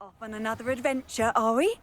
Off on another adventure, are we?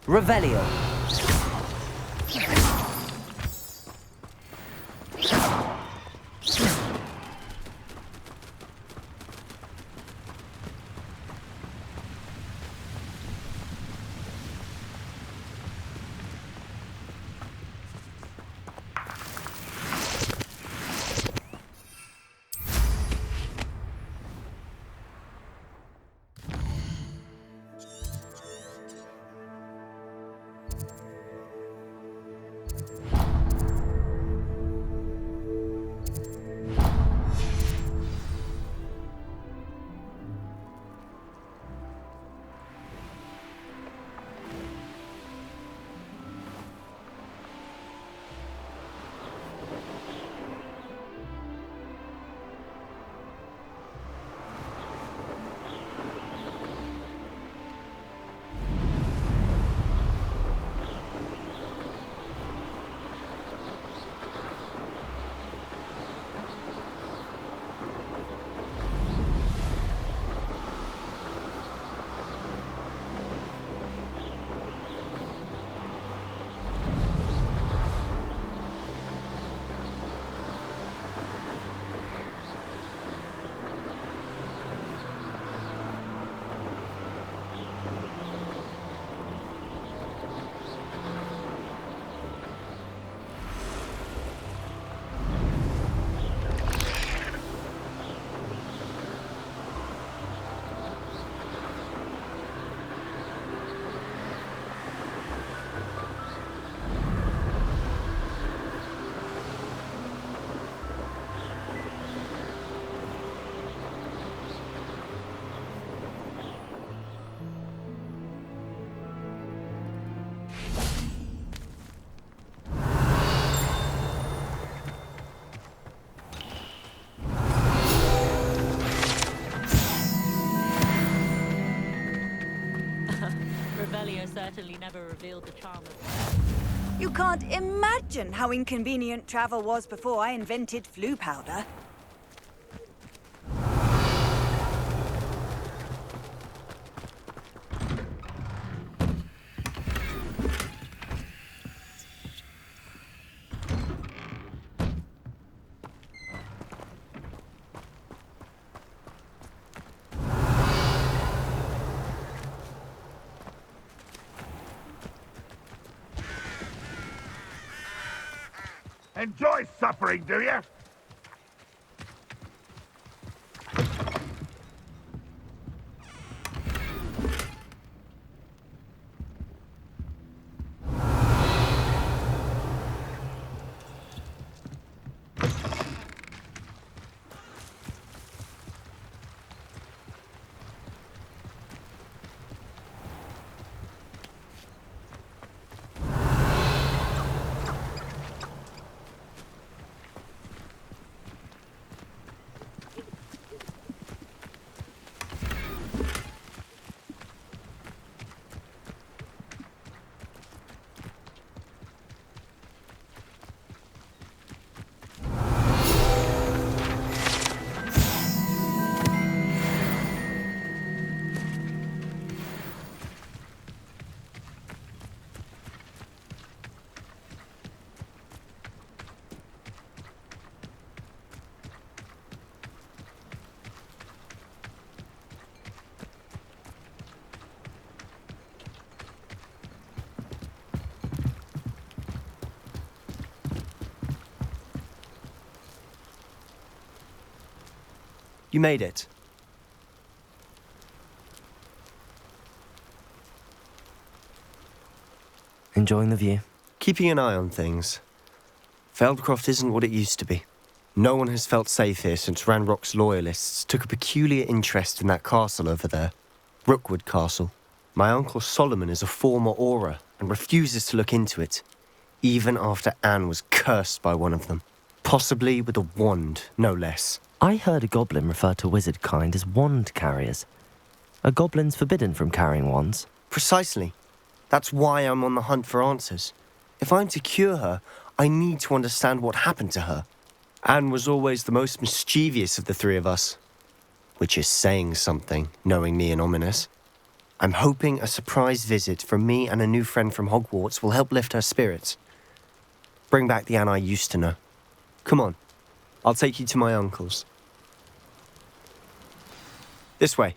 Revelio. Revelio certainly never revealed the charm of... You can't imagine how inconvenient travel was before I invented flu powder. Enjoy suffering, do you? You made it. Enjoying the view? Keeping an eye on things. Feldcroft isn't what it used to be. No one has felt safe here since Ranrock's loyalists took a peculiar interest in that castle over there. Rookwood Castle. My uncle Solomon is a former Auror and refuses to look into it, even after Anne was cursed by one of them. Possibly with a wand, no less. I heard a goblin refer to wizard kind as wand carriers. Are goblins forbidden from carrying wands? Precisely. That's why I'm on the hunt for answers. If I'm to cure her, I need to understand what happened to her. Anne was always the most mischievous of the three of us. Which is saying something, knowing me and Ominous. I'm hoping a surprise visit from me and a new friend from Hogwarts will help lift her spirits. Bring back the Anne I used to know. Come on, I'll take you to my uncle's. This way.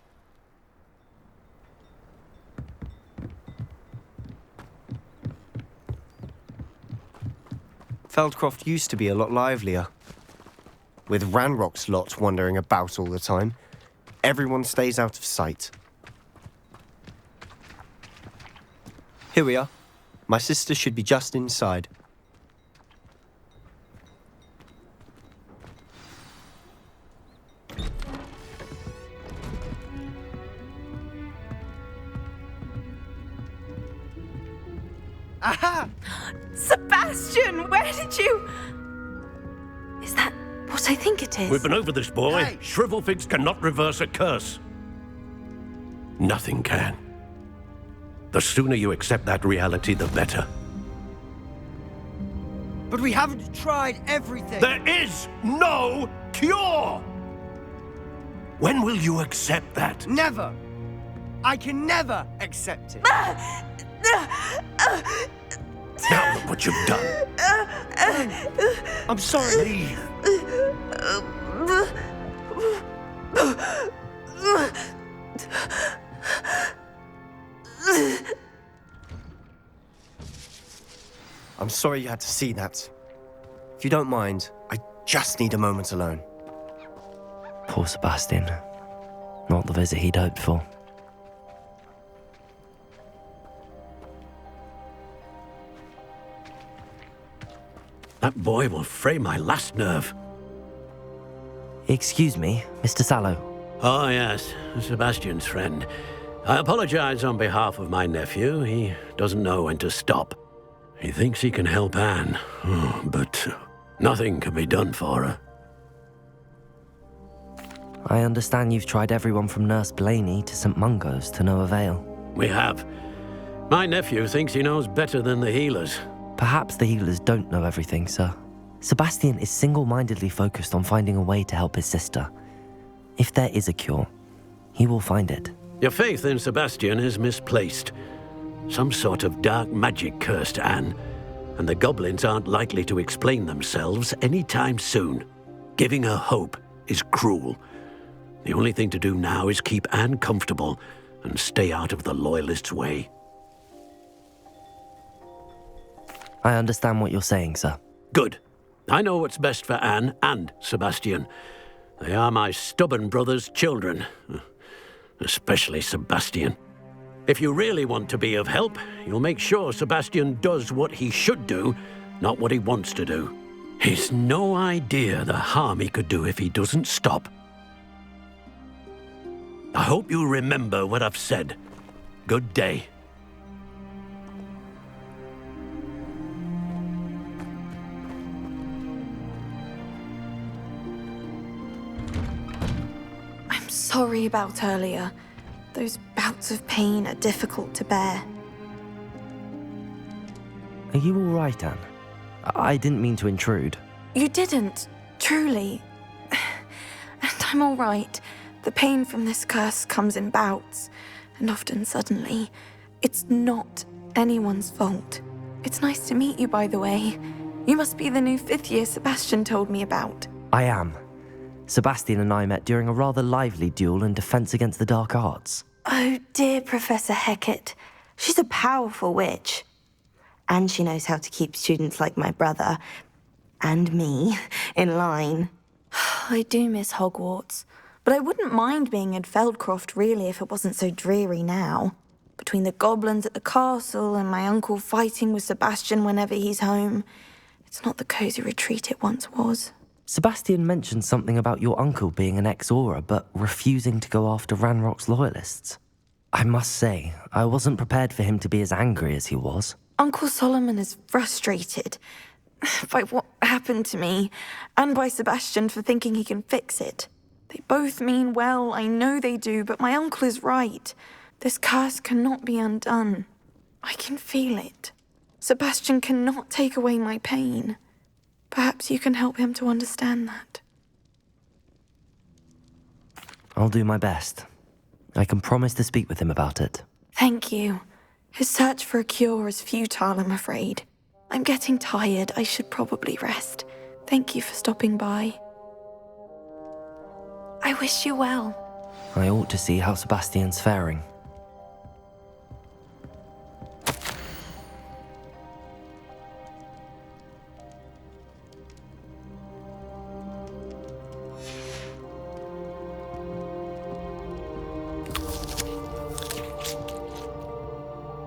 Feldcroft used to be a lot livelier. With Ranrock's lot wandering about all the time, everyone stays out of sight. Here we are. My sister should be just inside. Aha! Sebastian, where did you... Is that what I think it is? We've been over this, boy. Hey. Shrivelfigs cannot reverse a curse. Nothing can. The sooner you accept that reality, the better. But we haven't tried everything. There is no cure! When will you accept that? Never. I can never accept it. Now look what you've done. I'm sorry. Leave. I'm sorry you had to see that. If you don't mind, I just need a moment alone. Poor Sebastian. Not the visit he'd hoped for. That boy will fray my last nerve. Excuse me, Mr. Sallow. Oh, yes, Sebastian's friend. I apologize on behalf of my nephew. He doesn't know when to stop. He thinks he can help Anne, but nothing can be done for her. I understand you've tried everyone from Nurse Blaney to St. Mungo's to no avail. We have. My nephew thinks he knows better than the healers. Perhaps the healers don't know everything, sir. Sebastian is single-mindedly focused on finding a way to help his sister. If there is a cure, he will find it. Your faith in Sebastian is misplaced. Some sort of dark magic cursed Anne, and the goblins aren't likely to explain themselves anytime soon. Giving her hope is cruel. The only thing to do now is keep Anne comfortable and stay out of the Loyalists' way. I understand what you're saying, sir. Good. I know what's best for Anne and Sebastian. They are my stubborn brother's children. Especially Sebastian. If you really want to be of help, you'll make sure Sebastian does what he should do, not what he wants to do. He's no idea the harm he could do if he doesn't stop. I hope you remember what I've said. Good day. I'm sorry about earlier. Those bouts of pain are difficult to bear. Are you all right, Anne? I didn't mean to intrude. You didn't, truly. And I'm all right. The pain from this curse comes in bouts, and often suddenly. It's not anyone's fault. It's nice to meet you, by the way. You must be the new 5th year Sebastian told me about. I am. Sebastian and I met during a rather lively duel in Defense Against the Dark Arts. Oh, dear Professor Hecat. She's a powerful witch. And she knows how to keep students like my brother, and me, in line. I do miss Hogwarts, but I wouldn't mind being in Feldcroft, really, if it wasn't so dreary now. Between the goblins at the castle and my uncle fighting with Sebastian whenever he's home, it's not the cozy retreat it once was. Sebastian mentioned something about your uncle being an ex-Aura, but refusing to go after Ranrock's loyalists. I must say, I wasn't prepared for him to be as angry as he was. Uncle Solomon is frustrated by what happened to me, and by Sebastian for thinking he can fix it. They both mean well, I know they do, but my uncle is right. This curse cannot be undone. I can feel it. Sebastian cannot take away my pain. Perhaps you can help him to understand that. I'll do my best. I can promise to speak with him about it. Thank you. His search for a cure is futile, I'm afraid. I'm getting tired. I should probably rest. Thank you for stopping by. I wish you well. I ought to see how Sebastian's faring.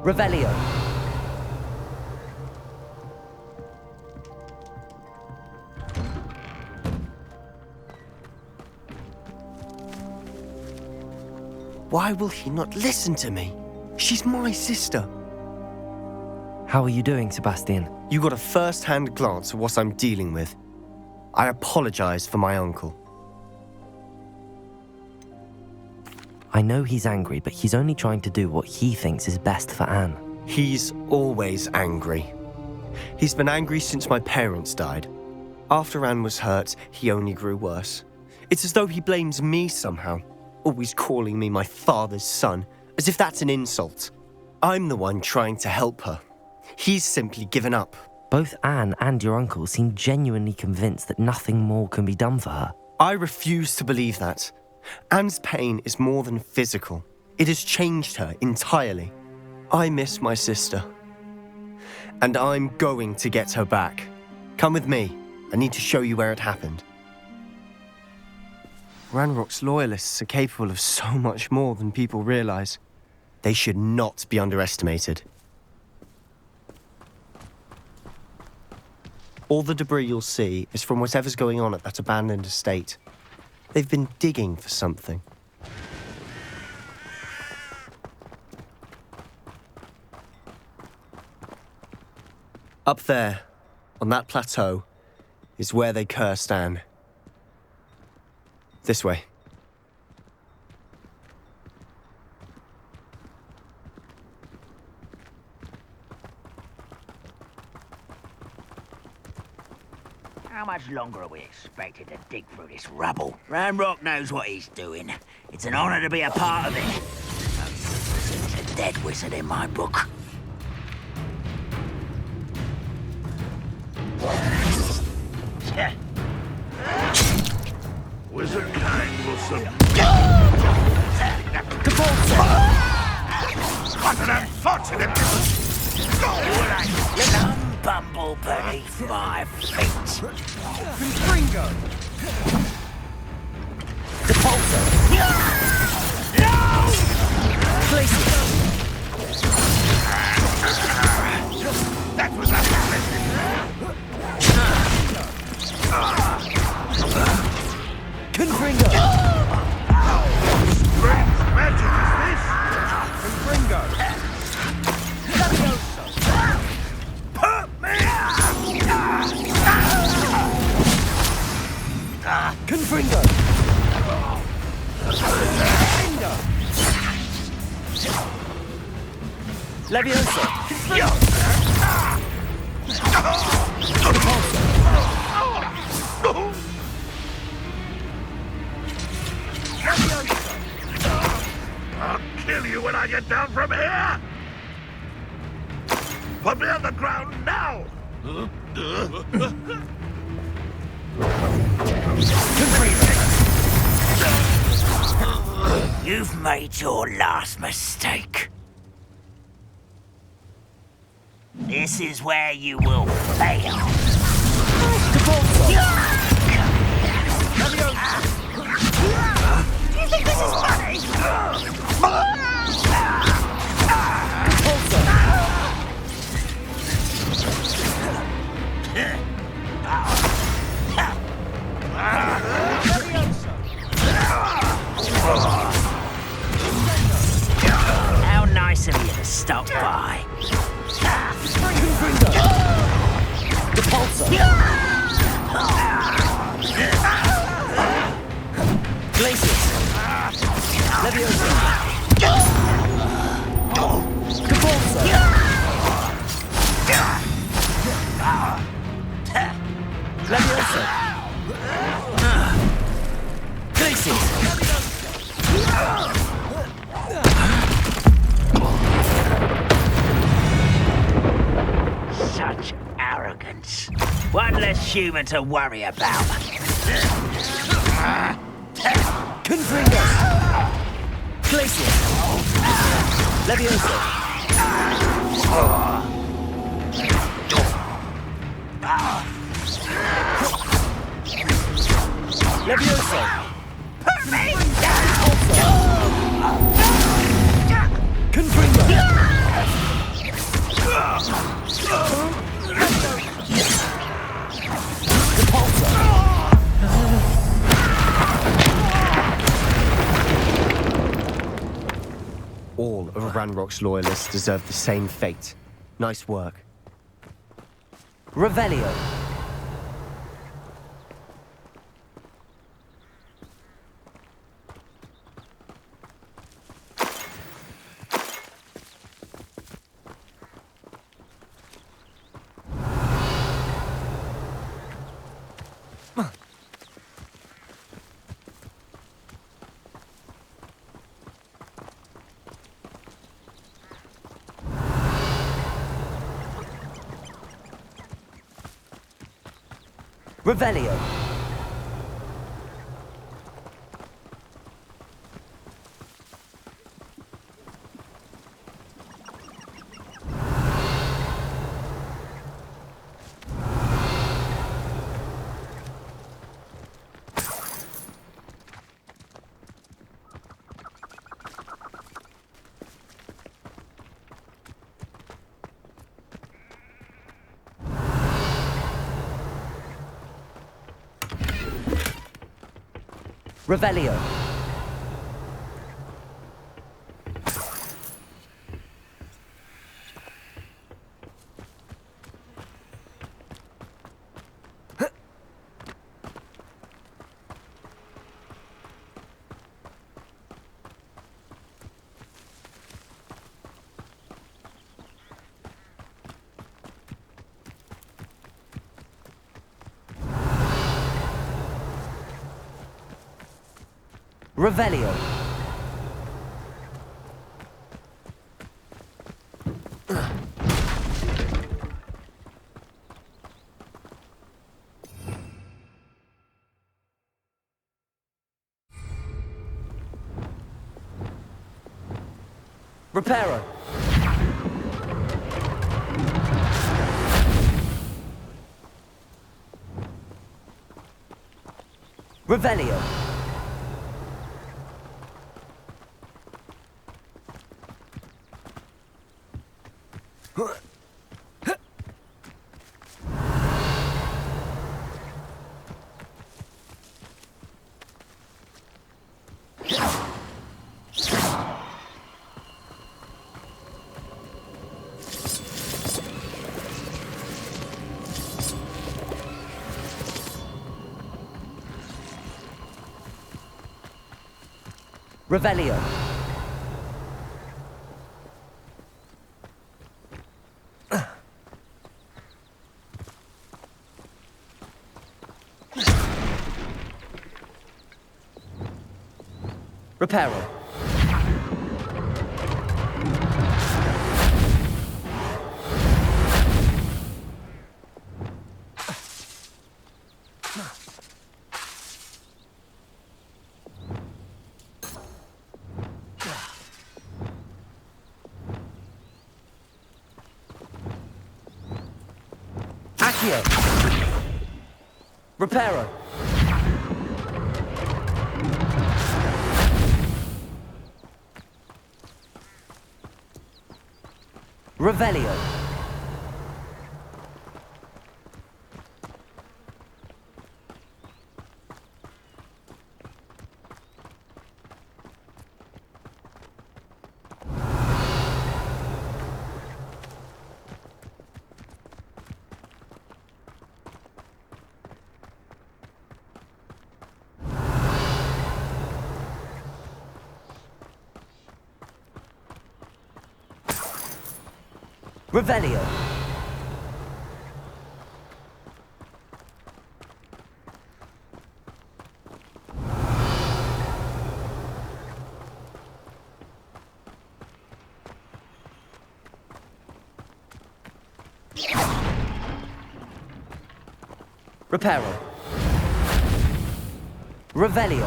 Revelio. Why will he not listen to me? She's my sister. How are you doing, Sebastian? You got a first-hand glance at what I'm dealing with. I apologize for my uncle. I know he's angry, but he's only trying to do what he thinks is best for Anne. He's always angry. He's been angry since my parents died. After Anne was hurt, he only grew worse. It's as though he blames me somehow, always calling me my father's son, as if that's an insult. I'm the one trying to help her. He's simply given up. Both Anne and your uncle seem genuinely convinced that nothing more can be done for her. I refuse to believe that. Anne's pain is more than physical. It has changed her entirely. I miss my sister. And I'm going to get her back. Come with me. I need to show you where it happened. Ranrock's loyalists are capable of so much more than people realize. They should not be underestimated. All the debris you'll see is from whatever's going on at that abandoned estate. They've been digging for something. Up there, on that plateau, is where they cursed Anne. This way. How much longer are we expected to dig through this rubble? Ranrock knows what he's doing. It's an honor to be a part of it. He's a dead wizard in my book. Wizard kind will subdue. What an unfortunate... Bumble beneath my feet. Ringo! That was a Confringo! strange magic is this? Confringo! Confringo! Levioso! I'll kill you when I get down from here! Put me on the ground now! You've made your last mistake. This is where you will fail. Do you think this is funny? Glacius! Leviosa! Cabalza! Leviosa! Glacius! Such arrogance. One less human to worry about. Confringo! Glacius! Leviosa! Leviosa! Confringo! All of Ranrock's loyalists deserve the same fate. Nice work. Revelio! Revelio! Revelio! Revelio! Reparo! Revelio! Revelio! Reparo! Accio! Reparo! Revelio! Revelio. Reparo. Revelio.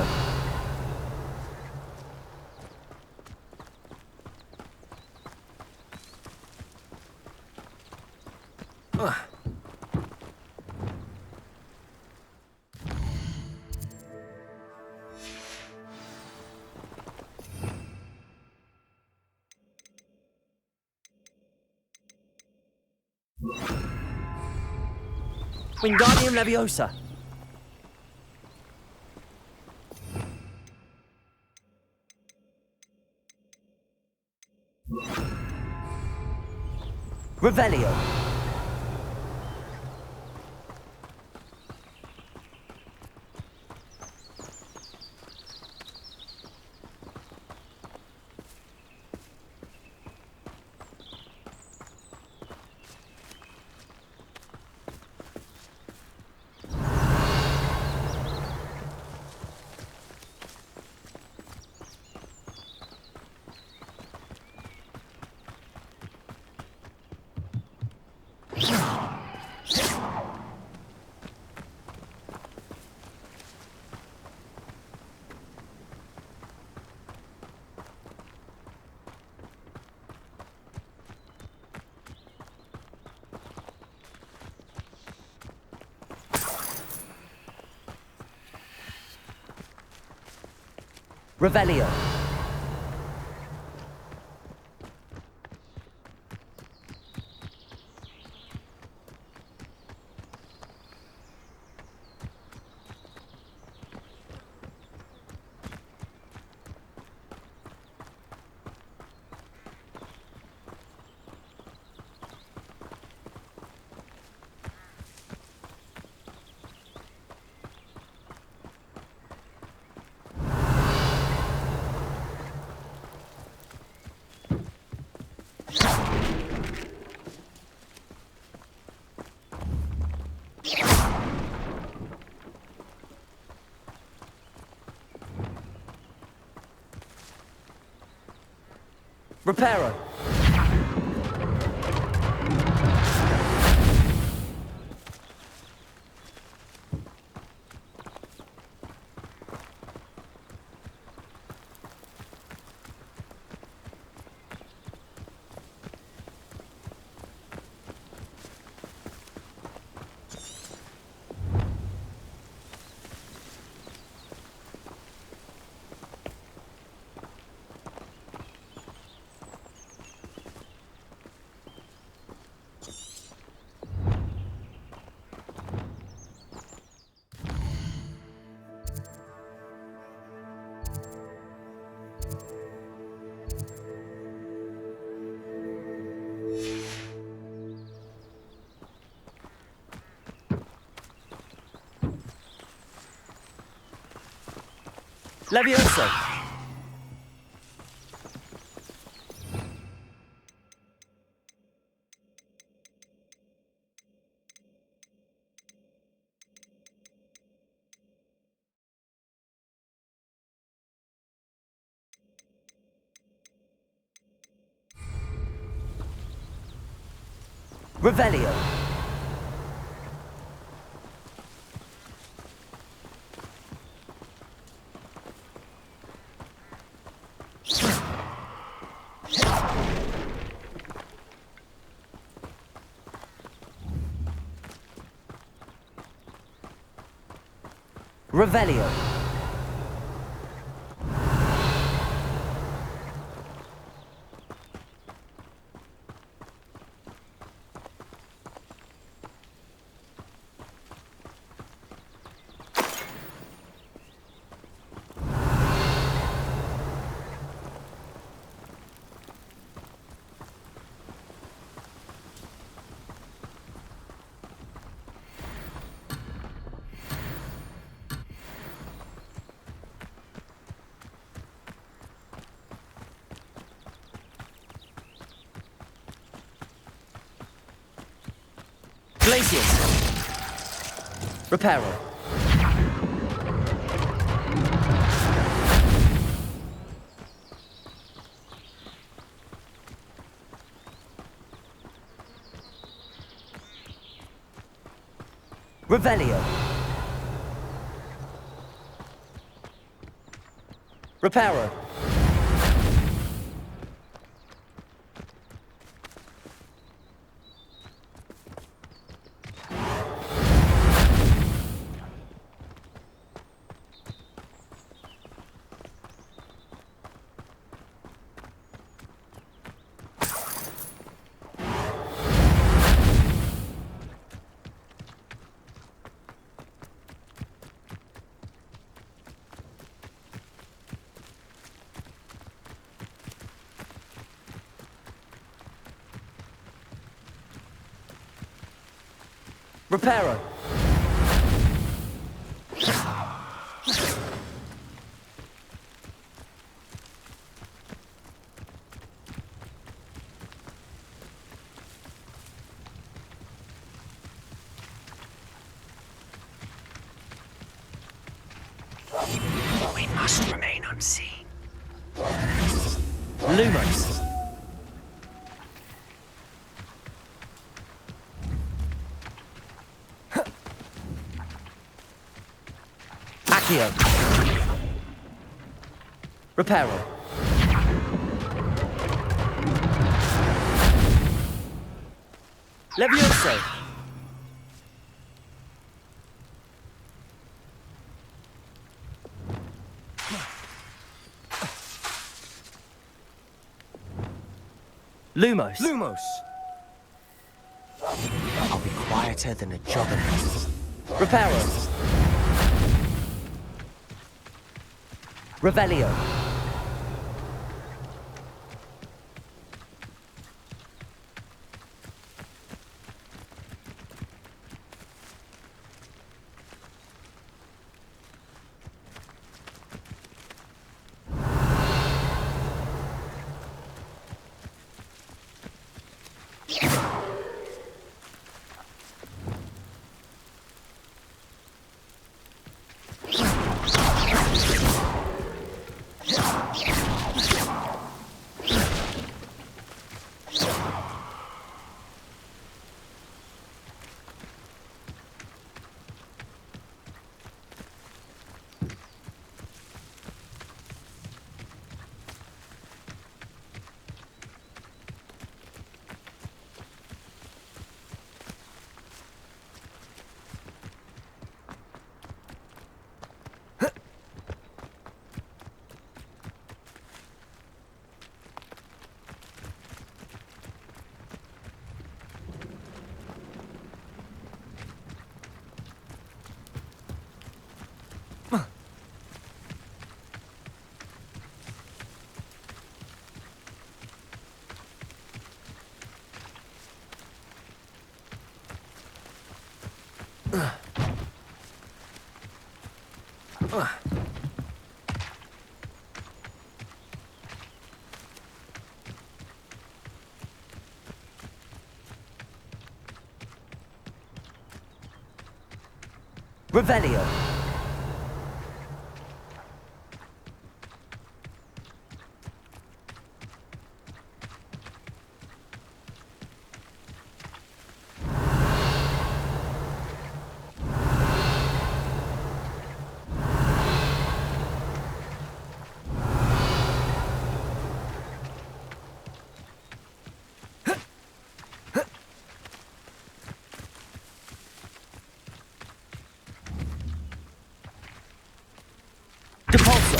Wingardium Leviosa. Revelio. Revelio. Reparo. Leviosa. Revelio. Revelio. Glacius! Reparo. Revelio. Reparo. Reparo. We must remain unseen. Lumos. Accio. Reparo. Levioso. Lumos. Lumos! I'll be quieter than a juggernaut. Reparo. Revelio. Revelio. Depulso.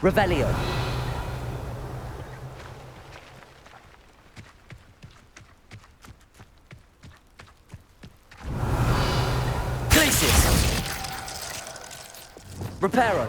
Revelio. Reparo.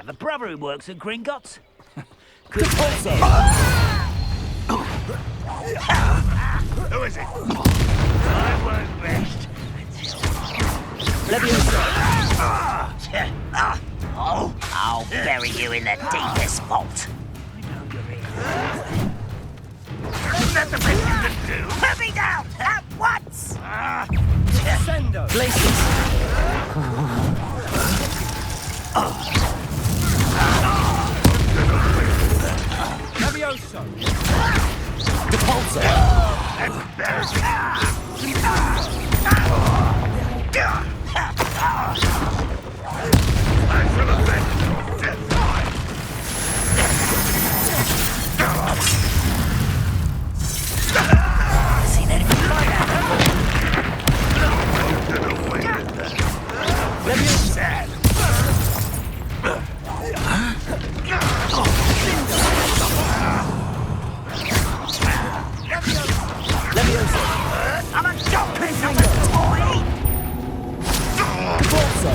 have a brother who works at Gringotts. Who is it? I won't rest until... I'll bury you in the deepest vault. I know you're here. Isn't that the best you can do? Put me down at once! Sendo! Levioso! Depulso! I shall avenge your death! Seen anything like that? Sad. I'm a jumping toy!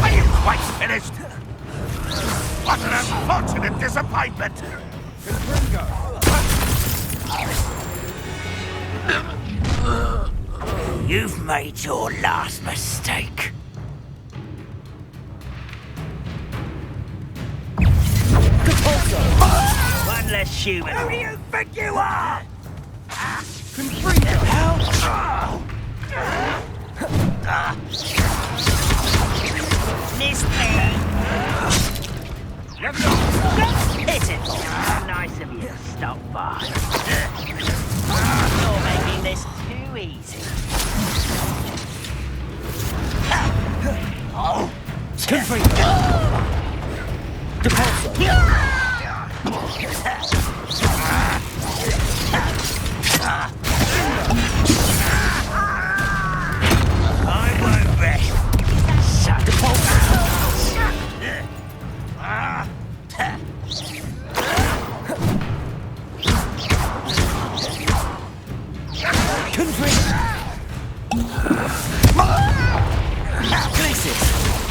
Are you quite finished? What an unfortunate disappointment! You've made your last mistake. One less human. Who do you think you are? Missed me. Pitiful. How nice of you to stop by. You're making this too easy. I won't rest. Shut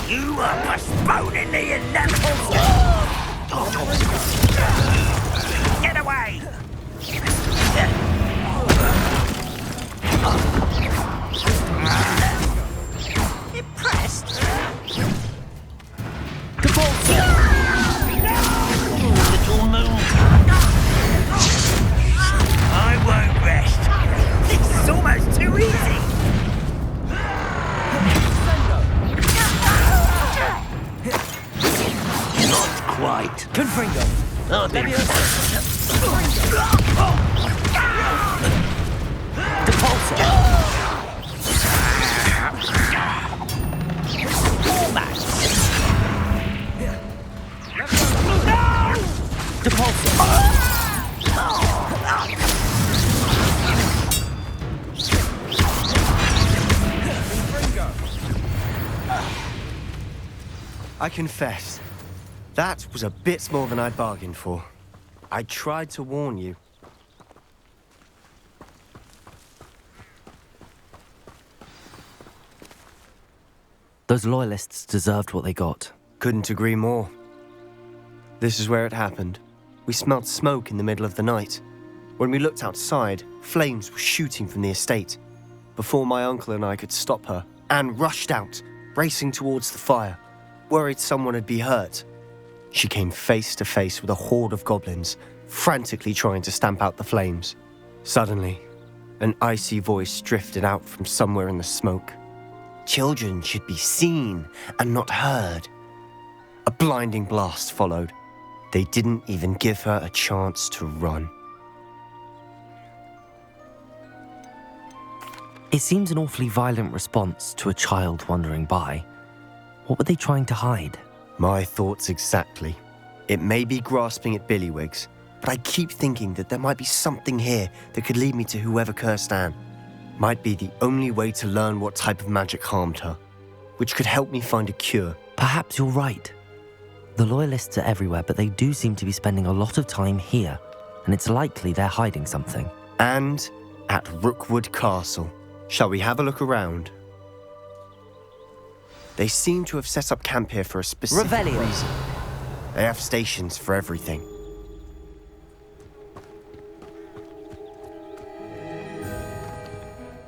You are postponing the inevitable! Get away! Impressed? Little moon. I won't rest. This is almost too easy. Quite. Confringo. Oh, I confess, that was a bit more than I'd bargained for. I tried to warn you. Those loyalists deserved what they got. Couldn't agree more. This is where it happened. We smelled smoke in the middle of the night. When we looked outside, flames were shooting from the estate. Before my uncle and I could stop her, Anne rushed out, racing towards the fire, worried someone had been hurt. She came face to face with a horde of goblins, frantically trying to stamp out the flames. Suddenly, an icy voice drifted out from somewhere in the smoke. Children should be seen and not heard. A blinding blast followed. They didn't even give her a chance to run. It seems an awfully violent response to a child wandering by. What were they trying to hide? My thoughts exactly. It may be grasping at Billywigs, but I keep thinking that there might be something here that could lead me to whoever cursed Anne. Might be the only way to learn what type of magic harmed her, which could help me find a cure. Perhaps you're right. The Loyalists are everywhere, but they do seem to be spending a lot of time here, and it's likely they're hiding something. And at Rookwood Castle. Shall we have a look around? They seem to have set up camp here for a specific Revelio. reason. They have stations for everything.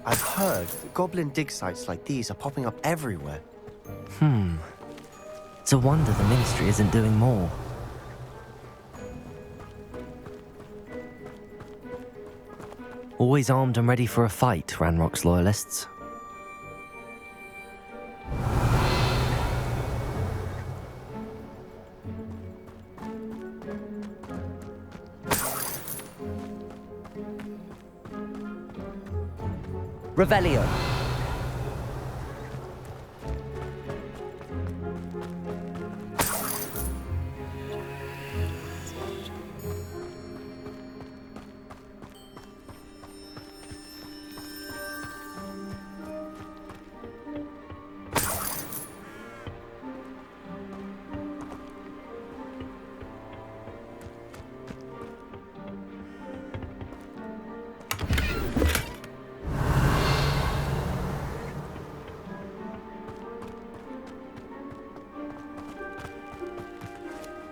I've heard that goblin dig sites like these are popping up everywhere. It's a wonder the Ministry isn't doing more. Always armed and ready for a fight, Ranrock's loyalists. Revelio.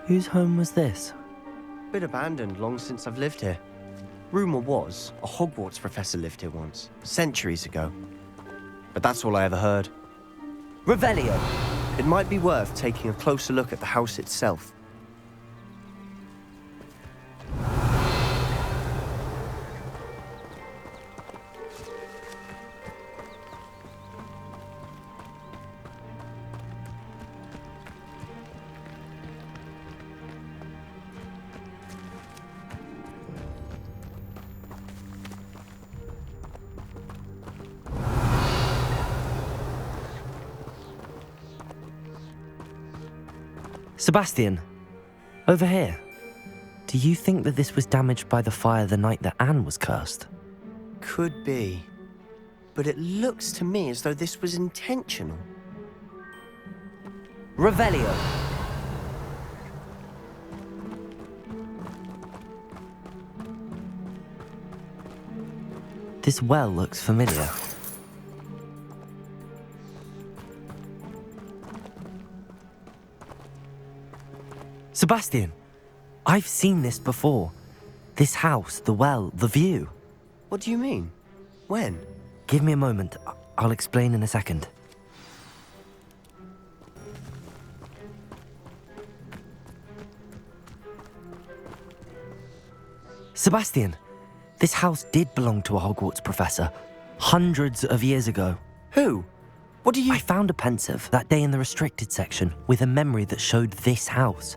Whose home was this? Been abandoned long since I've lived here. Rumour was a Hogwarts professor lived here once, centuries ago. But that's all I ever heard. Revelio. It might be worth taking a closer look at the house itself. Sebastian, over here. Do you think that this was damaged by the fire the night that Anne was cursed? Could be. But it looks to me as though this was intentional. Revelio. This well looks familiar. Sebastian, I've seen this before. This house, the well, the view. What do you mean? When? Give me a moment. I'll explain in a second. Sebastian, this house did belong to a Hogwarts professor, hundreds of years ago. Who? What do you... I found a pensive that day in the restricted section with a memory that showed this house.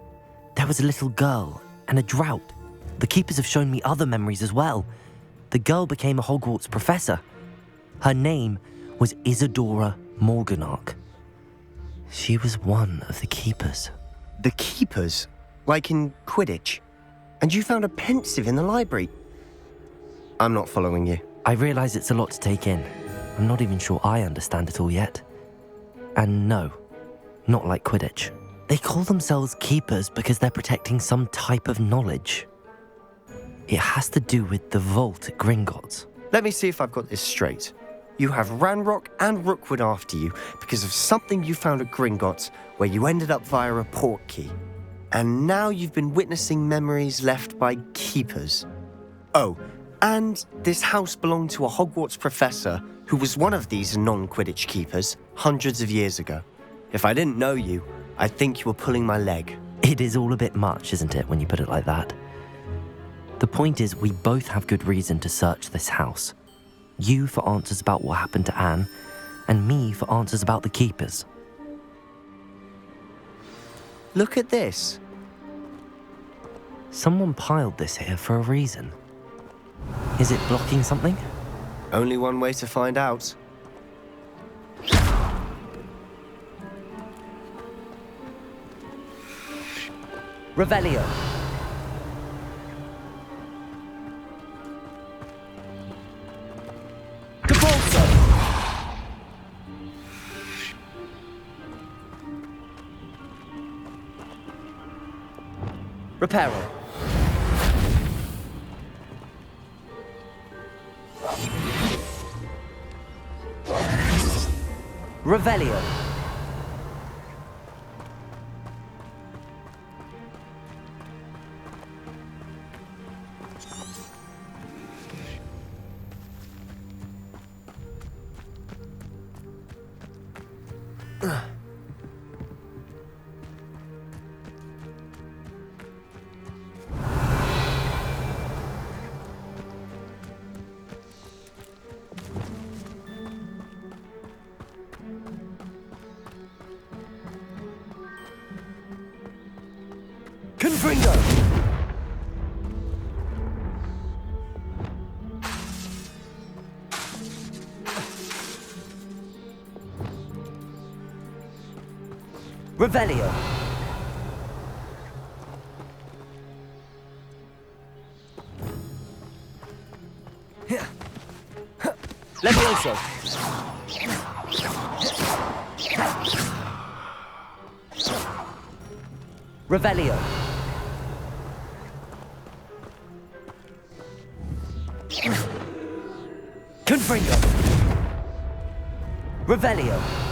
There was a little girl and a drought. The keepers have shown me other memories as well. The girl became a Hogwarts professor. Her name was Isadora Morganach. She was one of the keepers. The keepers? Like in Quidditch? And you found a pensive in the library? I'm not following you. I realize it's a lot to take in. I'm not even sure I understand it all yet. And no, not like Quidditch. They call themselves keepers because they're protecting some type of knowledge. It has to do with the vault at Gringotts. Let me see if I've got this straight. You have Ranrock and Rookwood after you because of something you found at Gringotts where you ended up via a portkey. And now you've been witnessing memories left by keepers. Oh, and this house belonged to a Hogwarts professor who was one of these non-Quidditch keepers hundreds of years ago. If I didn't know you, I'd think you were pulling my leg. It is all a bit much, isn't it, when you put it like that? The point is, we both have good reason to search this house. You for answers about what happened to Anne, and me for answers about the keepers. Look at this. Someone piled this here for a reason. Is it blocking something? Only one way to find out. Revelio. Reparo. Revelio. Confringo! Revelio. Levioso! Revelio. Confringo! Revelio.